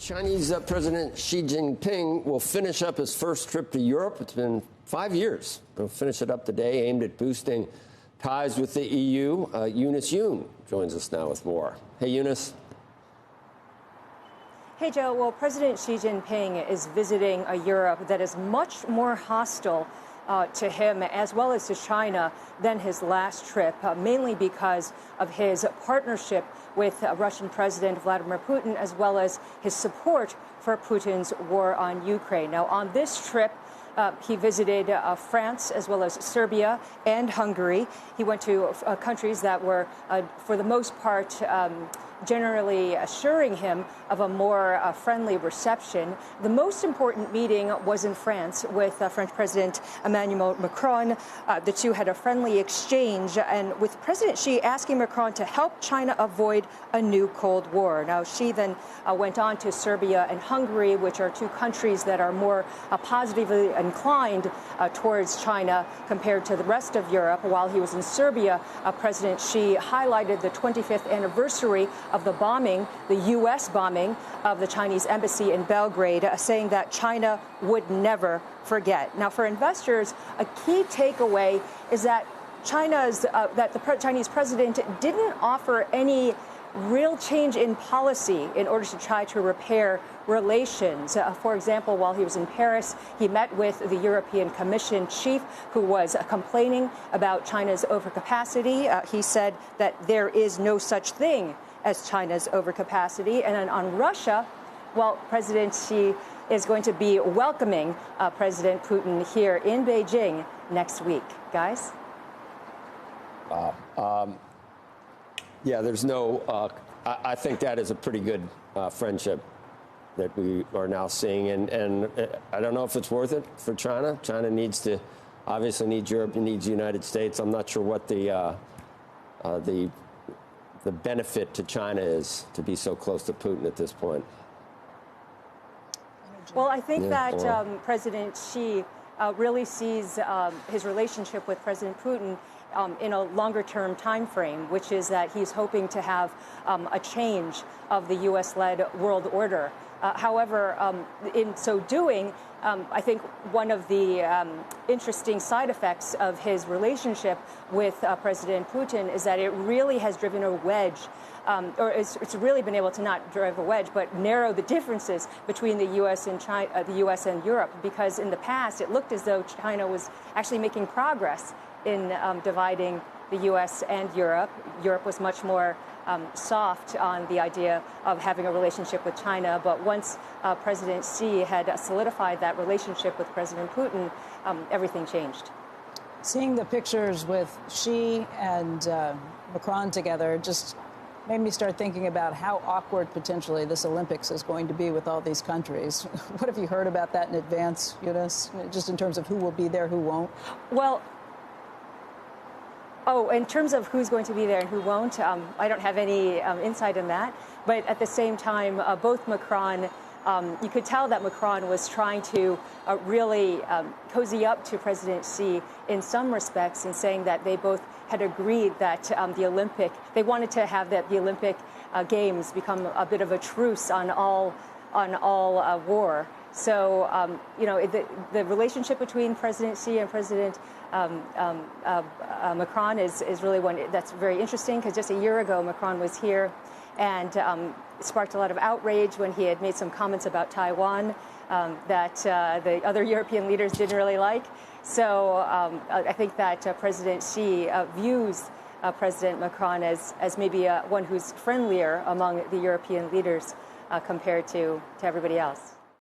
Chinese President Xi Jinping will finish up his first trip to Europe. It's been 5 years. He'll finish it up today, aimed at boosting ties with the EU. Eunice Yoon joins us now with more. Hey, Eunice. Hey, Joe. Well, President Xi Jinping is visiting a Europe that is much more hostile to him as well as to China than his last trip, mainly because of his partnership with Russian President Vladimir Putin, as well as his support for Putin's war on Ukraine. Now, on this trip, he visited France as well as Serbia and Hungary. He went to countries that were, for the most part, generally assuring him of a more friendly reception. The most important meeting was in France with French President Emmanuel Macron. The two had a friendly exchange, and with President Xi asking Macron to help China avoid a new Cold War. Now, Xi then went on to Serbia and Hungary, which are two countries that are more positively inclined towards China compared to the rest of Europe. While he was in Serbia, President Xi highlighted the 25th anniversary of the bombing, the U.S. bombing of the Chinese embassy in Belgrade, saying that China would never forget. Now, for investors, a key takeaway is that the Chinese president didn't offer any real change in policy in order to try to repair relations. For example, while he was in Paris, he met with the European Commission chief who was complaining about China's overcapacity. He said that there is no such thing as China's overcapacity. And then on Russia, well, President Xi is going to be welcoming President Putin here in Beijing next week. Guys? Yeah, there's no, I think that is a pretty good friendship that we are now seeing. And I don't know if it's worth it for China. China obviously needs Europe, needs the United States. I'm not sure what the benefit to China is to be so close to Putin at this point. Well, I think that President Xi really sees his relationship with President Putin in a longer-term time frame, which is that he's hoping to have a change of the U.S.-led world order. However, in so doing, I think one of the interesting side effects of his relationship with President Putin is that it really has driven a wedge, or it's really been able to not drive a wedge, but narrow the differences between the U.S. and China, the U.S. and Europe. Because in the past, it looked as though China was actually making progress in dividing the U.S. and Europe. Europe was much more soft on the idea of having a relationship with China. But once President Xi had solidified that relationship with President Putin, everything changed. Seeing the pictures with Xi and Macron together just made me start thinking about how awkward potentially this Olympics is going to be with all these countries. What have you heard about that in advance, Eunice, just in terms of who will be there, who won't? Well, in terms of who's going to be there and who won't, I don't have any insight in that. But at the same time, both Macron, you could tell that Macron was trying to really cozy up to President Xi in some respects, in saying that they both had agreed that they wanted to have the Olympic Games become a bit of a truce on all war. So, the relationship between President Xi and President Macron is really one that's very interesting, because just a year ago, Macron was here and sparked a lot of outrage when he had made some comments about Taiwan that the other European leaders didn't really like. So I think that President Xi views President Macron as maybe one who's friendlier among the European leaders compared to everybody else.